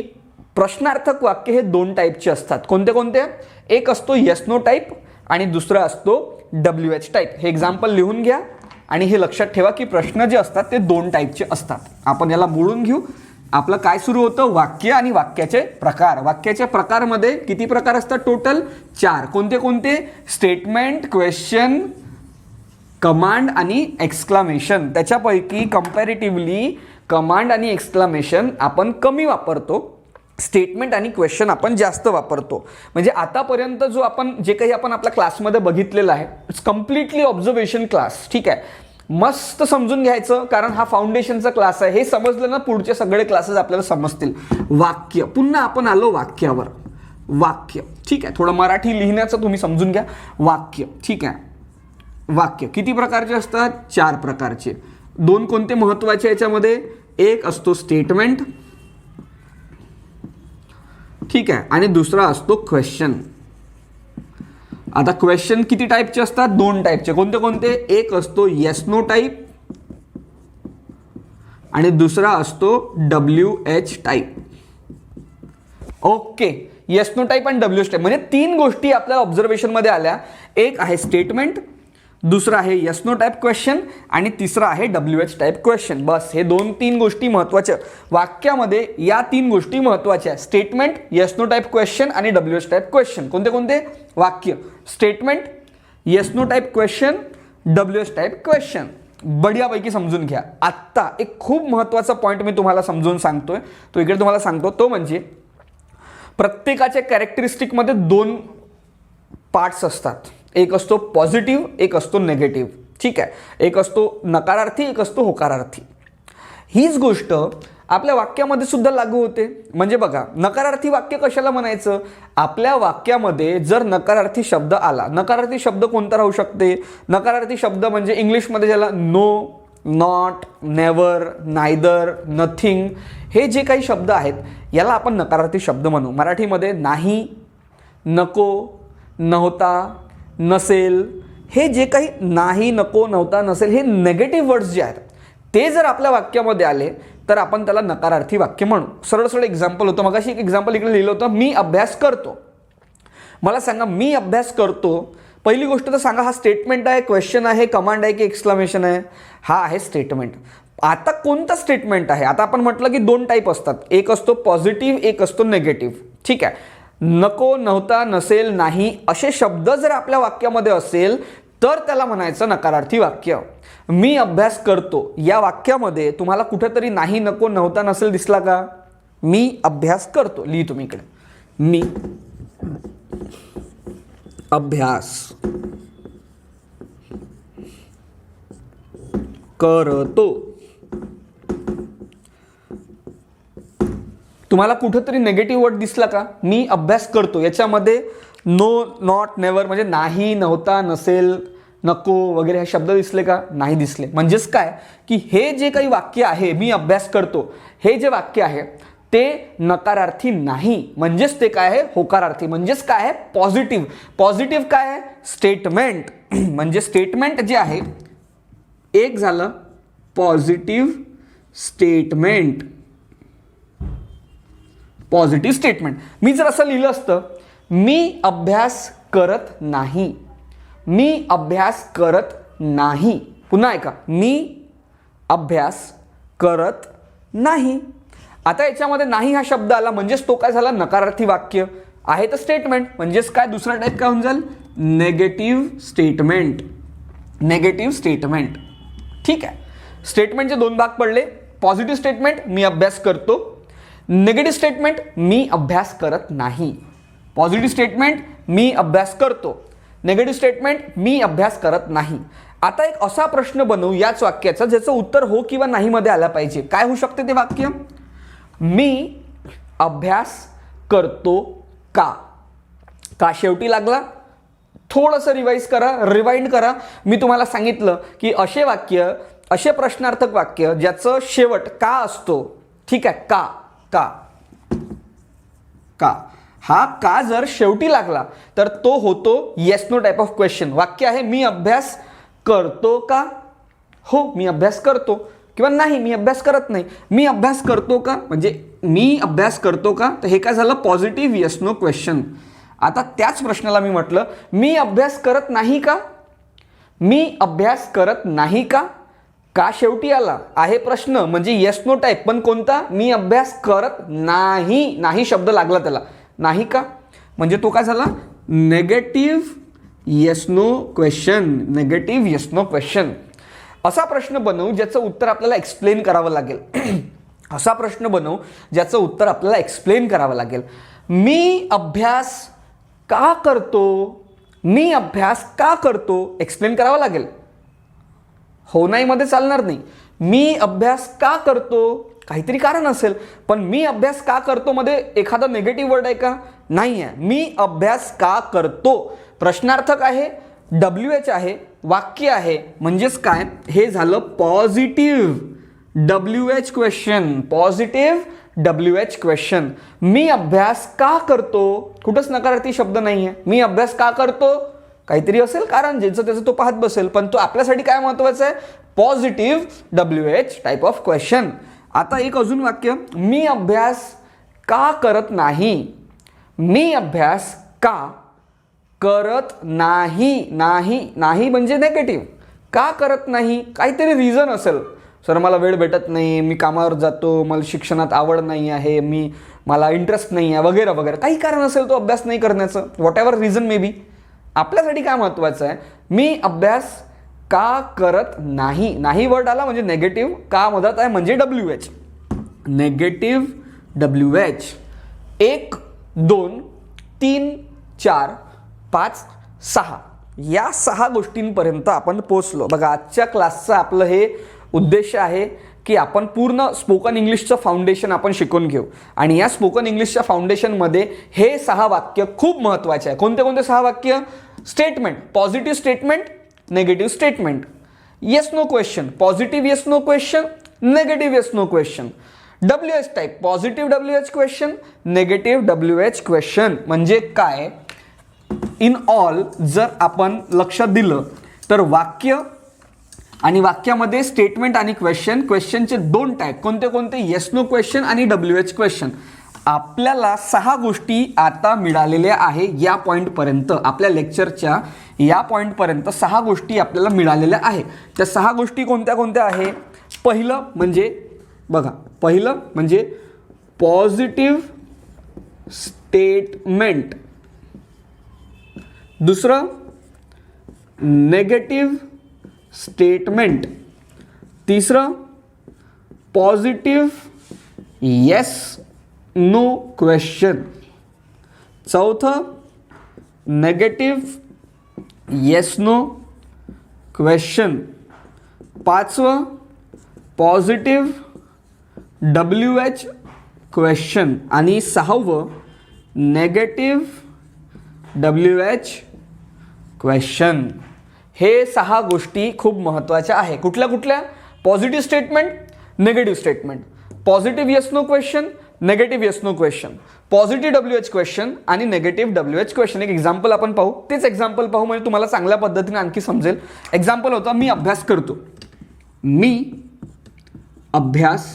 प्रश्नार्थक वाक्य हे दोन टाईपचे असतात. कोणते कोणते? एक असतो येस नो टाईप आणि दुसरा असतो WH टाईप. हे एक्झाम्पल लिहून घ्या आणि हे लक्षात ठेवा की प्रश्न जे असतात ते दोन टाईपचे असतात. आपण याला बोलून घेऊ. आपलं काय सुरू होतं? वाक्य आणि वाक्याचे प्रकार. वाक्याच्या प्रकारमध्ये किती प्रकार असतात? टोटल 4. कोणते कोणते? स्टेटमेंट, क्वेश्चन, कमांड आणि एक्सक्लामेशन. त्याच्यापैकी कंपॅरेटिव्हली कमांड आणि एक्सक्लामेशन आपण कमी वापरतो, स्टेटमेंट आणि क्वेश्चन आपण जास्त वापरतो. म्हणजे आतापर्यंत जो आपण जे काही आपण आपल्या क्लासमध्ये बघितलेलं आहे, इट्स कम्प्लिटली ऑब्झर्वेशन क्लास. ठीक आहे, मस्त समजून घ्यायचं, कारण हा फाउंडेशनचा क्लास आहे. हे समजलं ना, पुढचे सगळे क्लासेस आपल्याला समजतील. वाक्य, पुन्हा आपण आलो वाक्यावर. वाक्य. ठीक आहे, थोडं मराठी लिहिण्याचं तुम्ही समजून घ्या. वाक्य. ठीक आहे, वाक्य किती प्रकारचे असतात? 4 प्रकारचे. 2 कोणते महत्वाचे याच्यामध्ये? एक असतो स्टेटमेंट, ठीक आहे, आणि दुसरा असतो क्वेश्चन. आता क्वेश्चन किती टाईपचे असतात? 2 टाईपचे. कोणते कोणते? एक असतो येस नो टाईप आणि दुसरा असतो WH type. Okay, yes no type आणि WH टाईप म्हणजे 3 गोष्टी आपल्या ऑब्झर्वेशनमध्ये आल्या. एक आहे स्टेटमेंट, दुसरा आहे येस नो टाईप क्वेश्चन आणि तिसरा आहे WH टाईप क्वेश्चन. बस हे 2-3 गोष्टी महत्त्वाच्या वाक्यामध्ये. या 3 गोष्टी महत्त्वाच्या आहेत. Statement, yes no type question आणि WH टाईप क्वेश्चन. कोणते कोणते? वाक्य, statement, yes no type question, WH type question. बढियापैकी समजून घ्या. आत्ता एक खूप महत्त्वाचा पॉईंट मी तुम्हाला समजून सांगतोय, तो इकडे तुम्हाला सांगतो. तो म्हणजे प्रत्येकाच्या कॅरेक्टरिस्टिकमध्ये 2 पार्ट्स असतात. एक असतो पॉझिटिव्ह, एक असतो नेगेटिव्ह. ठीक आहे, एक असतो नकारार्थी, एक असतो होकारार्थी. हीच गोष्ट आपल्या वाक्यामध्ये सुद्धा लागू होते. म्हणजे बघा, नकारार्थी वाक्य कशाला म्हणायचं? आपल्या वाक्यामध्ये जर नकारार्थी शब्द आला, नकारार्थी शब्द कोणता राहू शकते? नकारार्थी शब्द म्हणजे इंग्लिशमध्ये ज्याला no, not, never, neither, nothing, हे जे काही शब्द आहेत याला आपण नकारार्थी शब्द म्हणू. मराठीमध्ये नाही, नको, नव्हता, नसेल, हे जे काही नाही, नको, नव्हता, नसेल हे नेगेटिव्ह वर्ड्स जे आहेत ते जर आपल्या वाक्यामध्ये आले तर आपण त्याला नकारार्थी वाक्य म्हणू. सरळ सरळ एक्झाम्पल होतं. मगाशी एक एक्झाम्पल इकडे लिहिलं होतं, मी अभ्यास करतो. मला सांगा, मी अभ्यास करतो. पहिली गोष्ट तर सांगा, हा स्टेटमेंट आहे, क्वेश्चन आहे, कमांड आहे की एक्सक्लेमेशन आहे? हा आहे स्टेटमेंट. आता कोणता स्टेटमेंट आहे? आता आपण म्हटलं की 2 टाईप असतात. एक असतो पॉझिटिव्ह, एक असतो नेगेटिव्ह. ठीक आहे, नको, नव्हता, नसेल, नाही असे शब्द जर आपल्या वाक्यामध्ये असेल तर त्याला म्हणायचं नकारार्थी वाक्य. मी अभ्यास करतो या वाक्यामध्ये तुम्हाला कुठेतरी नाही, नको, नव्हता, नसेल दिसला का? मी अभ्यास करतो लिहितो मी इकडे. मी अभ्यास करतो. तुम्हाला कुठेतरी नेगेटिव्ह वर्ड दिसला का? मी अभ्यास करतो याच्यामध्ये नो, नॉट, नेवर म्हणजे नाही, नव्हता, नसेल, नको वगैरे हे शब्द दिसले का? नाही दिसले. म्हणजेच काय की हे जे काही वाक्य आहे, मी अभ्यास करतो, हे जे वाक्य आहे ते नकारार्थी नाही. म्हणजेच ते काय आहे? होकारार्थी. म्हणजेच काय आहे? पॉझिटिव्ह. पॉझिटिव्ह काय आहे? स्टेटमेंट. म्हणजे स्टेटमेंट जे आहे, एक झालं पॉझिटिव्ह स्टेटमेंट. Positive statement. मी जर असं लिहिलं असतं, मी अभ्यास करत नाही, मी अभ्यास करत नाही. पुन्हा ऐका, मी अभ्यास करत नाही. आता याच्यामध्ये नाही हा शब्द आला म्हणजेच तो काय झाला? नकारार्थी वाक्य आहे. तर स्टेटमेंट म्हणजेच काय? दुसरा टाईप काय होऊन जाईल? Negative statement. Negative statement. ठीक आहे, स्टेटमेंटचे 2 भाग पडले. पॉझिटिव्ह स्टेटमेंट, मी अभ्यास करतो. नेगेटिव्ह स्टेटमेंट, मी अभ्यास करत नाही. पॉझिटिव्ह स्टेटमेंट, मी अभ्यास करतो. नेगेटिव्ह स्टेटमेंट, मी अभ्यास करत नाही. आता एक असा प्रश्न बनवू याच वाक्याचा ज्याचं उत्तर हो किंवा नाही मध्ये आलं पाहिजे. काय होऊ शकते ते वाक्य? मी अभ्यास करतो का? का शेवटी लागला? थोडंसं रिवाइज करा, रिवाइंड करा. मी तुम्हाला सांगितलं की असे वाक्य, असे प्रश्नार्थक वाक्य ज्याचं शेवट का असतो. ठीक आहे, का, का, का, हा का जर शेवटी लागला तर तो होतो yes no type of question. वाक्य आहे, मी अभ्यास करतो का? हो, मी अभ्यास करतो. किंवा नाही, मी अभ्यास करत नाही. मी अभ्यास करतो का म्हणजे मी अभ्यास करतो का? तर हे काय झालं? Positive yes no question. आता त्याच प्रश्नाला मी म्हटलं, मी अभ्यास करत नाही का? मी अभ्यास करत नाही का? का शेवटी आला आहे प्रश्न म्हणजे येस नो टाईप, पण कोणता? मी अभ्यास करत नाही. नाही शब्द लागला त्याला. नाही का म्हणजे तो काय झाला? Negative yes no question. Negative yes no question. असा प्रश्न बनवू ज्याचं उत्तर आपल्याला एक्सप्लेन करावं लागेल. असा प्रश्न बनवू ज्याचं उत्तर आपल्याला एक्सप्लेन करावं लागेल. मी अभ्यास का करतो? मी अभ्यास का करतो? एक्सप्लेन करावं लागेल. हो नाही मध्ये चालणार नाही. मी अभ्यास का करतो? काहीतरी कारण असेल. पण मी अभ्यास का करतो मध्ये एखादा नेगेटिव्ह वर्ड आहे का? नाही आहे. मी अभ्यास का करतो प्रश्नार्थक आहे, WH आहे, वाक्य आहे, म्हणजेच काय, हे झालं positive WH question. Positive WH question. मी अभ्यास का करतो, कुठंच नकारार्थी शब्द नाही आहे. मी अभ्यास का करतो, काहीतरी असेल कारण, ज्याचं त्याचं तो पाहत बसेल, पण तो आपल्यासाठी काय महत्वाचं आहे, positive WH type of question. आता एक अजून वाक्य, मी अभ्यास का करत नाही. मी अभ्यास का करत नाही. नाही नाही म्हणजे नेगेटिव्ह. का करत नाही, काहीतरी रिझन असेल. सर मला वेळ भेटत नाही, मी कामावर जातो, मला शिक्षणात आवड नाही आहे, मला इंटरेस्ट नाही आहे, वगैरे वगैरे काही कारण असेल तो अभ्यास नाही करण्याचं, what ever reason may be. आपल्यासाठी काय महत्त्वाचं आहे, मी अभ्यास का करत नाही. नाही वर्ड आला म्हणजे नेगेटिव्ह, का मदत आहे म्हणजे WH. Negative WH. 1 2 3 4 5 6 या 6 गोष्टींपर्यंत आपण पोहोचलो. बघा आजच्या क्लासचं आपलं हे उद्देश आहे की आपण पूर्ण स्पोकन इंग्लिशचं फाउंडेशन आपण शिकून घेऊ. आणि या स्पोकन इंग्लिशच्या फाउंडेशनमध्ये हे 6 वाक्य खूप महत्त्वाचे आहे. कोणते कोणते 6 वाक्य, statement, positive statement, negative statement, yes no question, positive yes no question, negative yes no question, WH type, positive WH question, negative WH question. म्हणजे काय, इन ऑल जर आपण लक्षात दिलं तर वाक्य आणि वाक्यामध्ये स्टेटमेंट आणि क्वेश्चन, क्वेश्चनचे 2 टाईप, कोणते कोणते, येस नो क्वेश्चन आणि WH क्वेश्चन. आपल्याला 6 गोष्टी आता मिळालेल्या आहे. या पॉईंटपर्यंत आपल्या लेक्चरच्या या पॉईंटपर्यंत 6 गोष्टी आपल्याला मिळालेल्या आहे. त्या 6 गोष्टी कोणत्या कोणत्या आहे, पहिलं म्हणजे बघा, पहिलं म्हणजे पॉझिटिव्ह स्टेटमेंट, दुसरं नेगेटिव्ह स्टेटमेंट, तिसरं पॉझिटिव्ह येस नो क्वेश्चन, चौथं नेगेटिव्ह येस नो क्वेश्चन, पाचवं पॉझिटिव्ह WH क्वेश्चन आणि 6वं नेगेटिव्ह WH क्वेश्चन. हे 6 गोष्टी खूप महत्त्वाच्या आहे. कुठल्या कुठल्या, positive statement, negative statement, positive yes no question, negative yes no question, positive WH question आणि नेगेटिव्ह WH क्वेश्चन. एक एक्झाम्पल आपण पाहू, तेच एक्झाम्पल पाहू म्हणजे तुम्हाला चांगल्या पद्धतीने आणखी समजेल. एक्झाम्पल होता, मी अभ्यास करतो. मी अभ्यास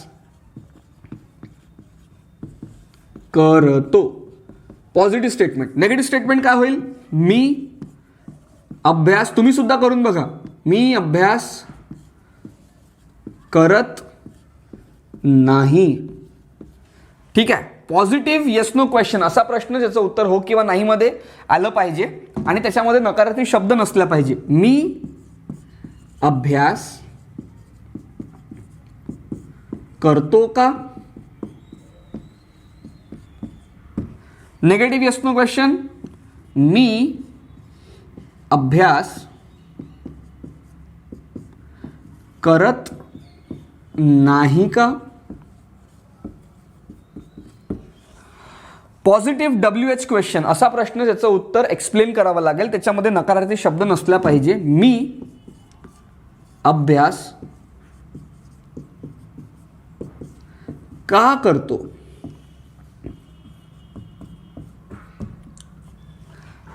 करतो, पॉझिटिव्ह स्टेटमेंट. नेगेटिव्ह स्टेटमेंट काय होईल, मी अभ्यास, तुम्ही सुद्धा करून बघा, मी अभ्यास करत नाही. ठीक आहे. पॉझिटिव्ह येस नो क्वेश्चन असा प्रश्न ज्याचं उत्तर हो किंवा नाही मध्ये आलं पाहिजे आणि त्याच्यामध्ये नकारात्मक शब्द नसला पाहिजे. मी अभ्यास करतो का. नेगेटिव्ह येस नो क्वेश्चन, मी अभ्यास करत नाही का. पॉझिटिव्ह WH क्वेश्चन असा प्रश्न ज्याचं उत्तर एक्सप्लेन करावं लागेल, त्याच्यामध्ये नकारार्थी शब्द नसला पाहिजे. मी अभ्यास का करतो.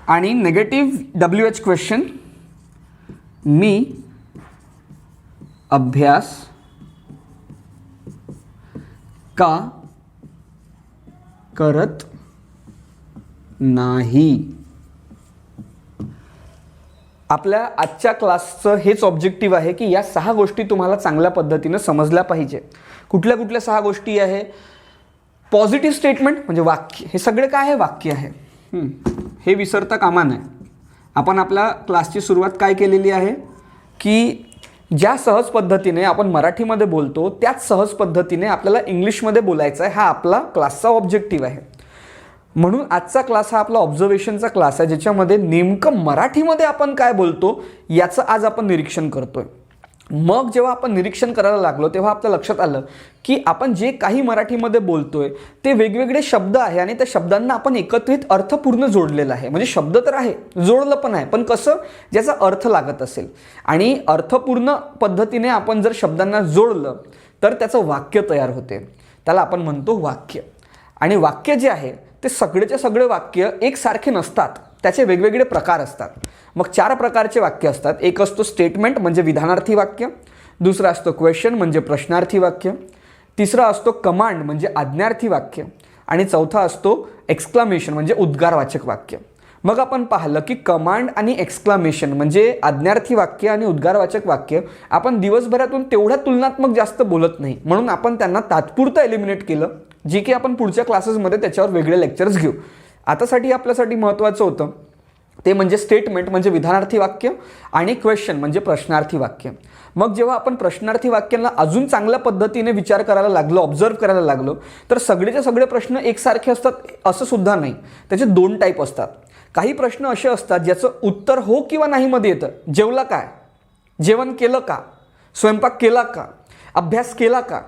आणि नेगेटिव्ह WH क्वेश्चन, मी अभ्यास का करत नाही. आपल्या आजच्या क्लासचं हेच ऑब्जेक्टिव्ह आहे की या 6 गोष्टी तुम्हाला चांगल्या पद्धतीनं समजल्या पाहिजे. कुठल्या कुठल्या 6 गोष्टी आहे, पॉझिटिव्ह स्टेटमेंट म्हणजे वाक्य, हे सगळे काय आहे, वाक्य आहे. हे विसरता कामा नये. आपण आपल्या क्लासची सुरुवात काय केलेली आहे की ज्या सहज पद्धतीने आपण मराठीमध्ये बोलतो त्याच सहज पद्धतीने आपल्याला इंग्लिशमध्ये बोलायचं आहे. हा आपला क्लासचा ऑब्जेक्टिव्ह आहे. म्हणून आजचा क्लास हा आपला ऑब्झर्वेशनचा क्लास आहे, ज्याच्यामध्ये नेमकं मराठीमध्ये आपण काय बोलतो याचं आज आपण निरीक्षण करतोय. मग जेव्हा आपण निरीक्षण करायला लागलो तेव्हा आपल्या लक्षात आलं की आपण जे काही मराठीमध्ये बोलतोय ते वेगवेगळे शब्द आहे आणि त्या शब्दांना आपण एकत्रित अर्थपूर्ण जोडलेलं आहे. म्हणजे शब्द तर आहे, जोडलं पण आहे, पण कसं, ज्याचा अर्थ लागत असेल. आणि अर्थपूर्ण पद्धतीने आपण जर शब्दांना जोडलं तर त्याचं वाक्य तयार होते. त्याला आपण म्हणतो वाक्य. आणि वाक्य जे आहे ते सगळेचे सगळे वाक्य एकसारखे नसतात, त्याचे वेगवेगळे प्रकार असतात. मग 4 प्रकारचे वाक्य असतात. एक असतो स्टेटमेंट म्हणजे विधानार्थी वाक्य, दुसरा असतो क्वेश्चन म्हणजे प्रश्नार्थी वाक्य, तिसरा असतो कमांड म्हणजे आज्ञार्थी वाक्य, आणि चौथा असतो एक्सक्लामेशन म्हणजे उद्गारवाचक वाक्य. मग आपण पाहिलं की कमांड आणि एक्सक्लामेशन म्हणजे आज्ञार्थी वाक्य आणि उद्गारवाचक वाक्य आपण दिवसभरातून तेवढ्या तुलनात्मक जास्त बोलत नाही, म्हणून आपण त्यांना तात्पुरतं एलिमिनेट केलं, जे की आपण पुढच्या क्लासेसमध्ये त्याच्यावर वेगळे लेक्चर्स घेऊ. आतासाठी आपल्यासाठी महत्त्वाचं होतं ते म्हणजे स्टेटमेंट म्हणजे विधानार्थी वाक्य आणि क्वेश्चन म्हणजे प्रश्नार्थी वाक्य. मग जेव्हा आपण प्रश्नार्थी वाक्यांना अजून चांगल्या पद्धतीने विचार करायला लागलो, ऑब्झर्व करायला लागलो, तर सगळेचे सगळे प्रश्न एकसारखे असतात असं सुद्धा नाही. त्याचे 2 टाईप असतात. काही प्रश्न असे असतात ज्याचं उत्तर हो किंवा नाहीमध्ये येतं. जेवला काय, जेवण केलं का, स्वयंपाक केला का, अभ्यास केला का,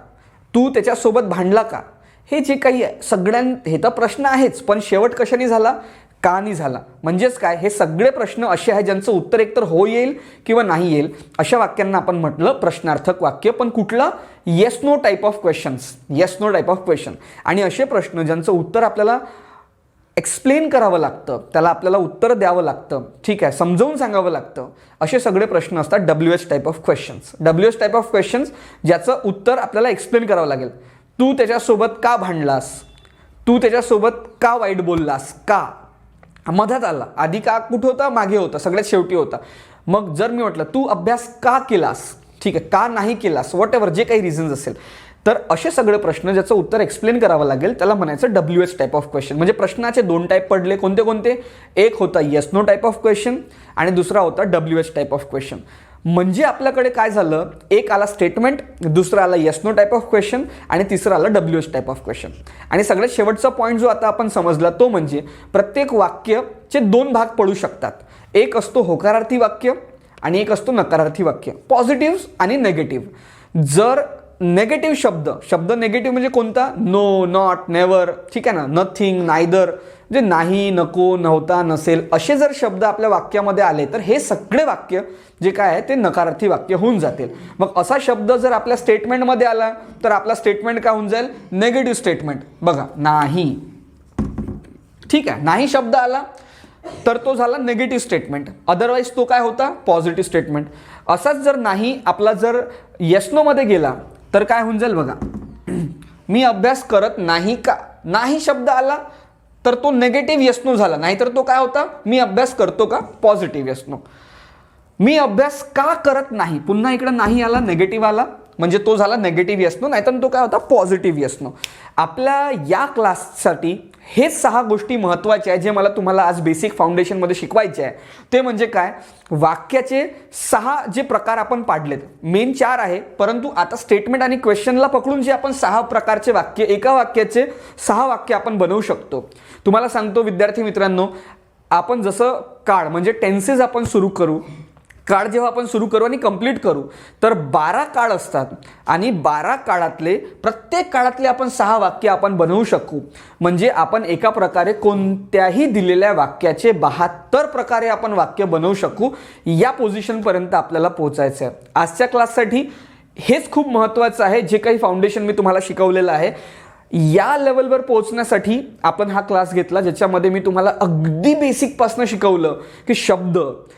तू त्याच्यासोबत भांडला का, हे जे काही आहे हे तर प्रश्न आहेच, पण शेवट कशाने झाला, का नाही झाला. म्हणजेच काय, हे सगळे प्रश्न असे आहेत ज्यांचं उत्तर एकतर हो येईल किंवा नाही येईल. अशा वाक्यांना आपण म्हटलं प्रश्नार्थक वाक्य. पण कुठलं, yes no type of questions, yes no type of question. आणि असे प्रश्न ज्यांचं उत्तर आपल्याला एक्सप्लेन करावं लागतं, त्याला आपल्याला उत्तर द्यावं लागतं, ठीक आहे, समजावून सांगावं लागतं, असे सगळे प्रश्न असतात WH type of questions. WH type of questions ज्याचं उत्तर आपल्याला एक्सप्लेन करावं लागेल. तू त्याच्यासोबत का भांडलास, तू त्याच्यासोबत का वाईट बोललास, का मधात आला, आधी का कुठं होता, मागे होता, सगळ्यात शेवटी होता. मग जर मी म्हटलं तू अभ्यास का केलास, ठीक आहे, का नाही केलास, वॉट एव्हर जे काही रिझन्स असेल, तर असे सगळे प्रश्न ज्याचं उत्तर एक्सप्लेन करावं लागेल त्याला म्हणायचं WH टाईप ऑफ क्वेश्चन. म्हणजे प्रश्नाचे 2 टाईप पडले. कोणते कोणते, एक होता yes no type of question आणि दुसरा होता WH टाईप ऑफ क्वेश्चन. म्हणजे आपल्याकडे काय झालं, एक आला स्टेटमेंट, दुसरा आला yes no type of question आणि तिसरा आला WH टाईप ऑफ क्वेश्चन. आणि सगळ्यात शेवटचा पॉईंट जो आता आपण समजला तो म्हणजे प्रत्येक वाक्यचे 2 भाग पडू शकतात. एक असतो होकारार्थी वाक्य आणि एक असतो नकारार्थी वाक्य, पॉझिटिव्ह आणि नेगेटिव्ह. जर नेगेटिव्ह शब्द नेगेटिव्ह म्हणजे कोणता, नो, नॉट, नेवर, ठीक आहे ना, नथिंग, नायदर, म्हणजे नाही, नको, नव्हता, नसेल, असे जर शब्द आपल्या वाक्यामध्ये आले तर हे सगळे वाक्य जे काय आहे ते नकारार्थी वाक्य होऊन जातील. मग असा शब्द जर आपल्या स्टेटमेंटमध्ये आला तर आपला स्टेटमेंट काय होऊन जाईल, नेगेटिव्ह स्टेटमेंट. बघा, नाही, ठीक आहे, नाही शब्द आला तर तो झाला नेगेटिव्ह स्टेटमेंट. अदरवाईज तो काय होता, पॉझिटिव्ह स्टेटमेंट. असाच जर नाही आपला जर येस नो मध्ये गेला तर काय होऊन जाईल, बघा, मी अभ्यास करत नाही का, नाही शब्द आला तर तो नेगेटिव्ह येस नो झाला. नाहीतर तो काय होता, मी अभ्यास करतो का, पॉझिटिव्ह येस नो. मी अभ्यास का करत नाही, पुन्हा इकडे नाही आला, नेगेटिव्ह आला, म्हणजे तो झाला नेगेटिव्ह येस नो. नाहीतर तो काय होता, पॉझिटिव्ह येस नो. आपल्या या क्लाससाठी हे 6 गोष्टी महत्त्वाच्या आहेत जे मला तुम्हाला आज बेसिक फाउंडेशनमध्ये शिकवायचे आहे. ते म्हणजे काय, वाक्याचे 6 जे प्रकार आपण पाडलेत, मेन 4 आहे, परंतु आता स्टेटमेंट आणि क्वेश्चनला पकडून जे आपण 6 प्रकारचे वाक्य, एका वाक्याचे 6 वाक्य आपण बनवू शकतो. तुम्हाला सांगतो विद्यार्थी मित्रांनो, आपण जसं काळ म्हणजे टेन्सेस आपण सुरू करू, काळ जेव्हा आपण सुरू करू आणि कंप्लीट करू तर 12 काळ असतात आणि 12 काळातले प्रत्येक काळातले आपण 6 वाक्य आपण बनवू शकू. म्हणजे आपण एका प्रकारे कोणत्याही दिलेल्या वाक्याचे 72 प्रकारे आपण वाक्य बनवू शकू. या पोझिशनपर्यंत आपल्याला पोहोचायचं आहे. आजच्या क्लाससाठी हेच खूप महत्त्वाचं आहे. जे काही फाउंडेशन मी तुम्हाला शिकवलेलं आहे या लेवलवर पोहोचण्यासाठी आपण हा क्लास घेतला, ज्याच्यामध्ये मी तुम्हाला अगदी बेसिकपासून शिकवलं की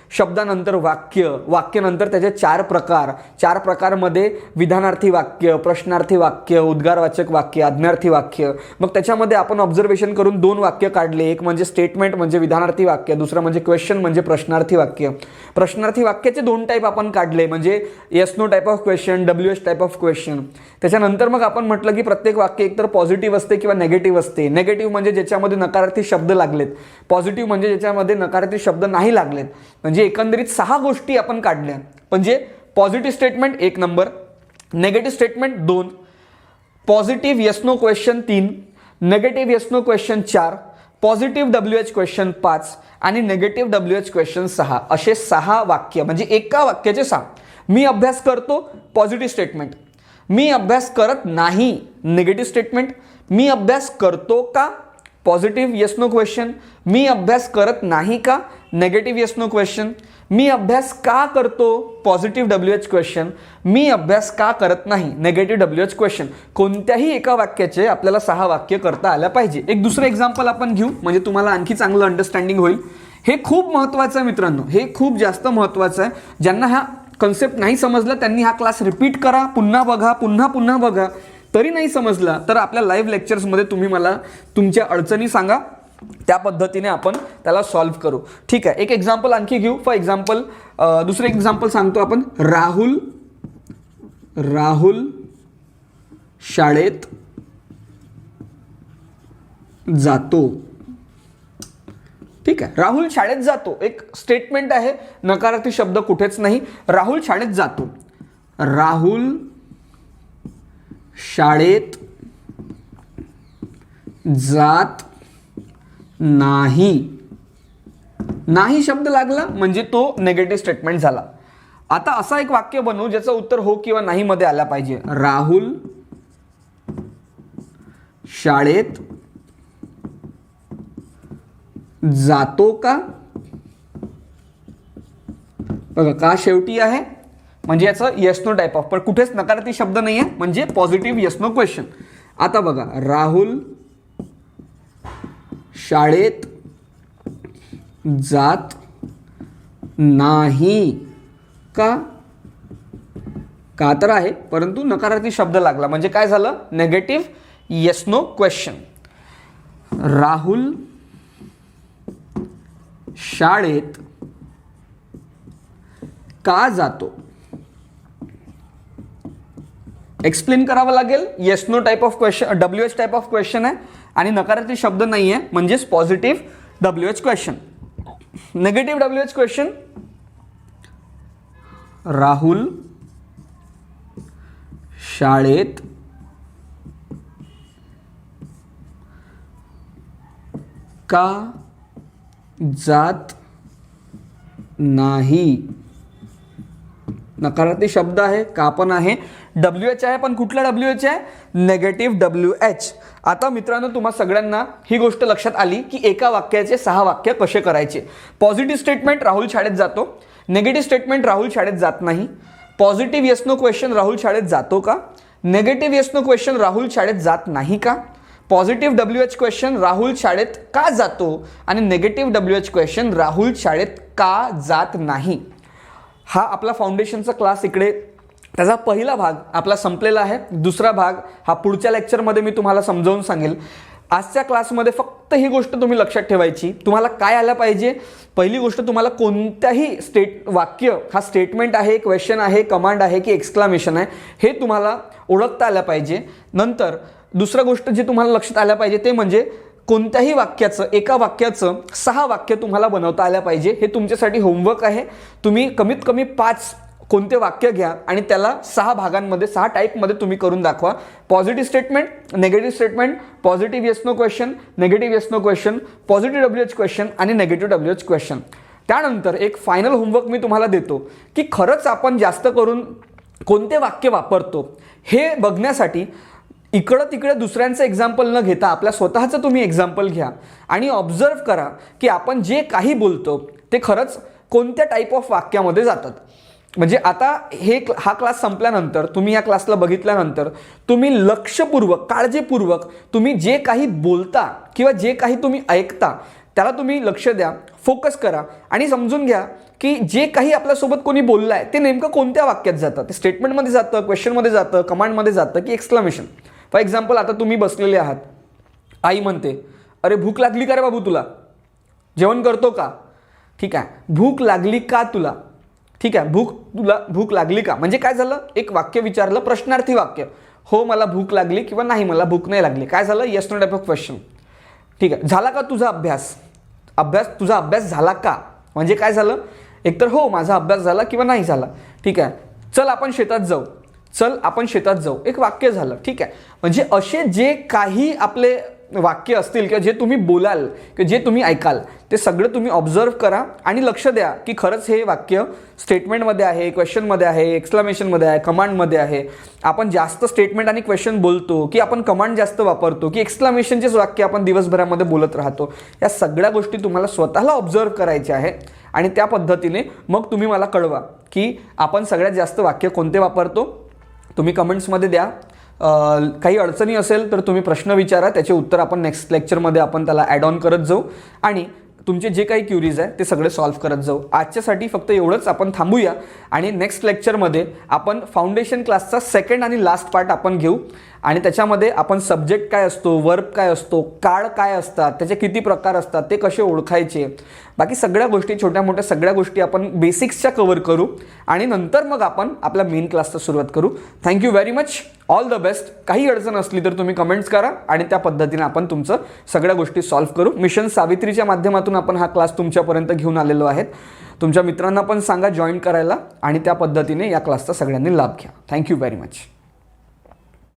शब्दानंतर वाक्य, वाक्यानंतर त्याचे 4 प्रकार, 4 प्रकारमध्ये विधानार्थी वाक्य, प्रश्नार्थी वाक्य, उद्गारवाचक वाक्य, आज्ञार्थी वाक्य. मग त्याच्यामध्ये आपण ऑब्झर्वेशन करून 2 वाक्य काढले. एक म्हणजे स्टेटमेंट म्हणजे विधानार्थी वाक्य, दुसरं म्हणजे क्वेश्चन म्हणजे प्रश्नार्थी वाक्य. प्रश्नार्थी वाक्याचे 2 टाईप आपण काढले, म्हणजे yes no type of question, WH type of question. त्याच्यानंतर मग आपण म्हटलं की प्रत्येक वाक्य एकतर पॉझिटिव्ह असते किंवा नेगेटिव्ह असते. नेगेटिव्ह म्हणजे ज्याच्यामध्ये नकारार्थी शब्द लागलेत, पॉझिटिव्ह म्हणजे ज्याच्यामध्ये नकारार्थी शब्द नाही लागलेत. म्हणजे एकंदरीत 6 गोष्टी आपण काढल्या. म्हणजे positive statement 1 number, negative statement 2, positive yes no question 3, negative yes no question 4, positive WH question 5 आणि नेगेटिव्ह WH क्वेश्चन 6. असे 6 वाक्य म्हणजे एका वाक्याचे 6. मी अभ्यास करतो, पॉझिटिव्ह स्टेटमेंट. मी अभ्यास करत नाही, निगेटिव्ह स्टेटमेंट. मी अभ्यास करतो का, पॉझिटिव्ह येस नो क्वेश्चन. मी अभ्यास करत नाही का, नेगेटिव्ह येस नो क्वेश्चन. मी अभ्यास का करतो, पॉझिटिव्ह WH क्वेश्चन. मी अभ्यास का करत नाही, नेगेटिव्ह WH क्वेश्चन. कोणत्याही एका वाक्याचे आपल्याला 6 वाक्य करता आल्या पाहिजे. एक दुसरं एक्झाम्पल आपण घेऊ म्हणजे तुम्हाला आणखी चांगलं अंडरस्टँडिंग होईल. हे खूप महत्त्वाचं आहे मित्रांनो, हे खूप जास्त महत्त्वाचं आहे. ज्यांना हा कन्सेप्ट नाही समजला त्यांनी हा क्लास रिपीट करा, पुन्हा बघा, पुन्हा बघा. तरी नाही समजला तर आपल्या लाईव्ह लेक्चर्समध्ये तुम्ही मला तुमच्या अडचणी सांगा, त्या पद्धतीने आपण त्याला सॉल्व्ह करू. ठीक आहे, एक एक्झाम्पल आणखी घेऊ. फॉर एक्झाम्पल दुसरं एक्झाम्पल सांगतो आपण. राहुल शाळेत जातो. ठीक आहे, राहुल शाळेत जातो एक स्टेटमेंट आहे, नकारार्थी शब्द कुठेच नाही. राहुल शाळेत जातो. राहुल शाळेत जात नाही. नाही शब्द लागला म्हणजे तो नेगेटिव्ह स्टेटमेंट झाला. आता असा एक वाक्य बनवू ज्याचं उत्तर हो किंवा नाही मध्ये आलं पाहिजे. राहुल शाळेत जातो का. बघा का शेवटी आहे म्हणजे याचं येस नो टाईप ऑफ, पण कुठेच नकारार्थी शब्द नाही आहे म्हणजे पॉझिटिव्ह येस नो क्वेश्चन. आता बघा, राहुल शाळेत जात नाही का. का तर आहे परंतु नकारार्थी शब्द लागला म्हणजे काय झालं, negative yes no question. Rahul शाळेत का जातो. एक्सप्लेन करावं लागेल. Yes no type of question, WH type of question आहे आणि नकारार्थी शब्द नाही आहे म्हणजेच positive WH question. Negative WH question, Rahul शाळेत का जात नाही. नकारार्थी शब्द आहे, का पण आहे, WH आहे, पण कुठला WH आहे, नेगेटिव्ह WH. आता मित्रांनो तुम्हा सगळ्यांना ही गोष्ट लक्षात आली की एका वाक्याचे 6 वाक्य कसे करायचे. पॉझिटिव्ह स्टेटमेंट राहुल शाळेत जातो, नेगेटिव्ह स्टेटमेंट राहुल शाळेत जात नाही, positive yes no question Rahul शाळेत जातो का, negative yes no question Rahul शाळेत जात नाही का, पॉझिटिव्ह WH क्वेश्चन राहुल शाळेत का जातो आणि नेगेटिव्ह WH क्वेश्चन राहुल शाळेत का जात नाही. हा आपला फाउंडेशनचा क्लास इकडे त्याचा पहिला भाग आपला संपलेला आहे. दुसरा भाग हा पुढच्या लेक्चरमध्ये मी तुम्हाला समजावून सांगेल. आजच्या क्लासमध्ये फक्त ही गोष्ट तुम्ही लक्षात ठेवायची, तुम्हाला काय आलं पाहिजे. पहिली गोष्ट, तुम्हाला कोणत्याही वाक्य हा स्टेटमेंट आहे, क्वेश्चन आहे, कमांड आहे की एक्सक्लामेशन आहे हे तुम्हाला ओळखता आलं पाहिजे. नंतर दुसरं गोष्ट जी तुम्हाला लक्षात आल्या पाहिजे ते म्हणजे कोणत्याही वाक्याचं, एका वाक्याचं 6 वाक्य तुम्हाला बनवता आल्या पाहिजे. हे तुमच्यासाठी होमवर्क आहे. तुम्ही कमीत कमी 5 कोणते वाक्य घ्या आणि त्याला 6 भागांमध्ये, 6 टाईपमध्ये तुम्ही करून दाखवा. Positive statement, negative statement, positive yes no question, negative yes no question, positive WH question आणि नेगेटिव्ह WH क्वेश्चन. त्यानंतर एक फायनल होमवर्क मी तुम्हाला देतो की खरंच आपण जास्त करून कोणते वाक्य वापरतो हे बघण्यासाठी इकडं तिकडे दुसऱ्यांचं एक्झाम्पल न घेता आपल्या स्वतःचं तुम्ही एक्झाम्पल घ्या आणि ऑब्झर्व करा की आपण जे काही बोलतो ते खरंच कोणत्या टाईप ऑफ वाक्यामध्ये जातात. म्हणजे आता हा क्लास संपल्यानंतर, तुम्ही या क्लासला बघितल्यानंतर तुम्ही लक्षपूर्वक, काळजीपूर्वक तुम्ही जे काही बोलता किंवा जे काही तुम्ही ऐकता त्याला तुम्ही लक्ष द्या, फोकस करा आणि समजून घ्या की जे काही आपल्यासोबत कोणी बोललं आहे ते नेमकं कोणत्या वाक्यात जातं. ते स्टेटमेंटमध्ये जातं, क्वेश्चनमध्ये जातं, कमांडमध्ये जातं की एक्सक्लामेशन. फॉर एक्झाम्पल आता तुम्ही बसलेले आहात, आई म्हणते अरे भूक लागली का रे बाबू तुला, जेवण करतो का. ठीक आहे, भूक लागली का तुला. ठीक आहे, तुला भूक लागली का म्हणजे काय झालं, एक वाक्य विचारलं, प्रश्नार्थी वाक्य. हो मला भूक लागली किंवा नाही मला भूक नाही लागली. काय झालं, yes no type of question. ठीक आहे, झाला का तुझा अभ्यास, तुझा अभ्यास झाला का म्हणजे काय झालं, एकतर हो माझा अभ्यास झाला किंवा नाही झाला. ठीक आहे, चल आपण शेतात जाऊ, एक वाक्य झालं. ठीक आहे, म्हणजे असे जे काही आपले वाक्य असतील किंवा जे तुम्ही बोलाल किंवा जे तुम्ही ऐकाल ते सगळं तुम्ही ऑब्झर्व करा आणि लक्ष द्या की खरंच हे वाक्य स्टेटमेंटमध्ये आहे, क्वेश्चनमध्ये आहे, एक्सक्लेमेशनमध्ये आहे, कमांडमध्ये आहे. आपण जास्त स्टेटमेंट आणि क्वेश्चन बोलतो की आपण कमांड जास्त वापरतो की एक्सक्लेमेशनचेच वाक्य आपण दिवसभरामध्ये बोलत राहतो. या सगळ्या गोष्टी तुम्हाला स्वतःला ऑब्झर्व करायच्या आहे आणि त्या पद्धतीने मग तुम्ही मला कळवा की आपण सगळ्यात जास्त वाक्य कोणते वापरतो. तुम्ही कमेंट्समध्ये द्या. काही अडचणी असेल तर तुम्ही प्रश्न विचारा, त्याचे उत्तर आपण नेक्स्ट लेक्चरमध्ये आपण त्याला ॲड ऑन करत जाऊ आणि तुमचे जे काही क्युरीज आहे ते सगळे सॉल्व्ह करत जाऊ. आजच्यासाठी फक्त एवढंच आपण थांबूया आणि नेक्स्ट लेक्चरमध्ये आपण फाउंडेशन क्लासचा सेकंड आणि लास्ट पार्ट आपण घेऊ आणि त्याच्यामध्ये आपण सब्जेक्ट काय असतो, वर्ब काय असतो, काळ काय असतात, त्याचे किती प्रकार असतात, ते कसे ओळखायचे, बाकी सगळ्या गोष्टी, छोट्या मोठ्या सगळ्या गोष्टी आपण बेसिक्सच्या कव्हर करू आणि नंतर मग आपण आपल्या मेन क्लासचा सुरुवात करू. Thank you very much. All the best. काही अडचण असली तर तुम्ही कमेंट्स करा आणि त्या पद्धतीने आपण तुमचं सगळ्या गोष्टी सॉल्व्ह करू. मिशन सावित्रीच्या माध्यमातून आपण हा क्लास तुमच्यापर्यंत घेऊन आलेलो आहेत. तुमच्या मित्रांना पण सांगा जॉईन करायला आणि त्या पद्धतीने या क्लासचा सगळ्यांनी लाभ घ्या. Thank you very much.